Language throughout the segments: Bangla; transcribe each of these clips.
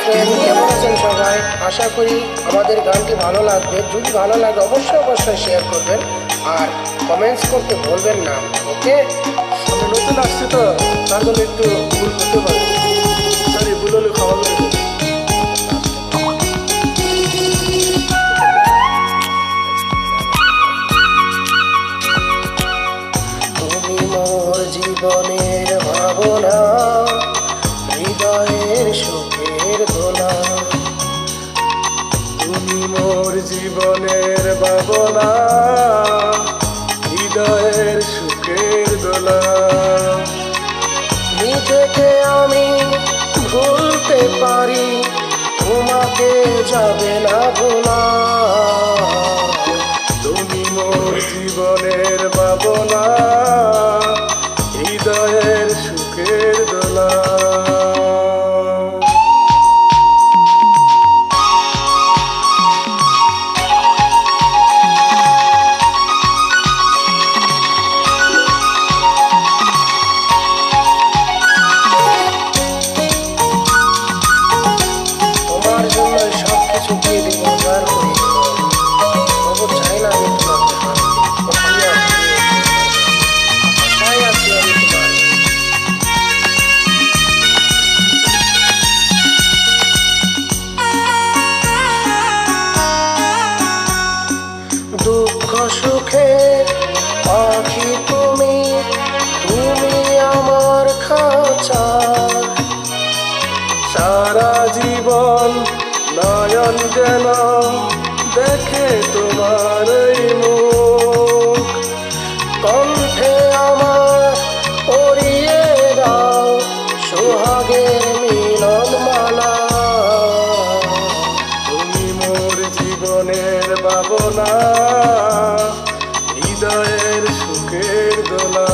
ফ্রেন্ড, কেমন আছেন সবাই? আশা করি আমাদের গানটি ভালো লাগবে। যদি ভালো লাগে অবশ্যই শেয়ার করবেন আর কমেন্টস করতে ভুলবেন না। ওকে, আমি নতুন আসছি তো, তার জন্য একটু ভুল করতে পারি। সরি, ভুল হলে খাওয়া যাবে। তুমি মোর জীবনের ভাবনা, হৃদয়ের সুখের দোলা। তুমি মোর জীবনের ভাবনা, হৃদয়ের সুখের দোলা। নিজেকে আমি ভুলতে পারি, তোমাকে যাবে না ভোলা। তুমি মোর জীবনের ভাবনা, হৃদয়ের সুখের দোলা। তোমার জন্য সব কিছু দিয়ে দিব, উজাড় করে দিব। তবু চাই না আমি তোমাকে হারাতে। কোথায় আছি? আশায় আছি আমি তোমার। দুঃখ সুখে পাখি তুমি, তুমি আমার খাঁচা। সারা জীবন নয়ন যেন দেখে তোমার এই মুখ। কণ্ঠে আমার পরিয়ে দাও সোহাগের মিলন মালা। তুমি মোর জীবনের ভাবনা, হৃদয়ের সুখের দোলা।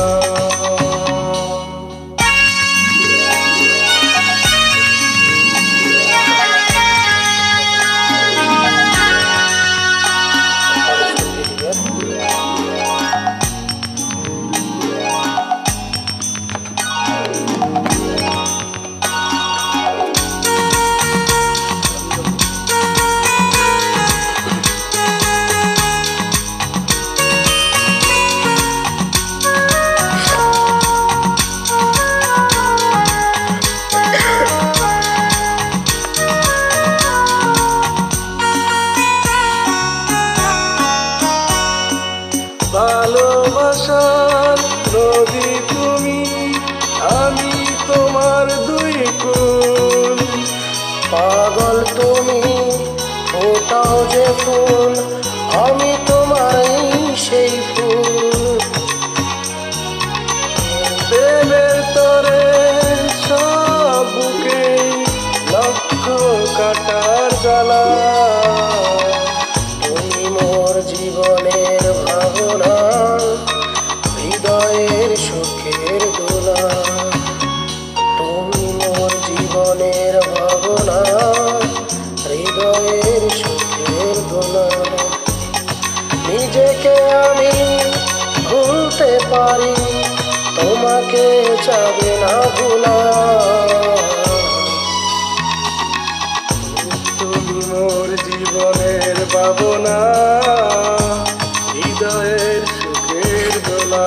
ভালোবাসার নদী তুমি, আমি তোমার দুই কুল। পাগল তুমি, ফোটাও যে ফুল, আমি তোমারই সেই ফুল। প্রেমের তরে সব বুকে লক্ষ কাটার জ্বালা। তুমি মোর জীবনের ভাবনা, হৃদয়ের সুখের দোলা। তুমি মোর জীবনের ভাবনা, হৃদয়ের সুখের দোলা। নিজেকে আমি ভুলতে পারি, তোমাকে যাবে না ভোলা। তুমি মোর জীবনের ভাবনা, হৃদয়ের সুখের দোলা।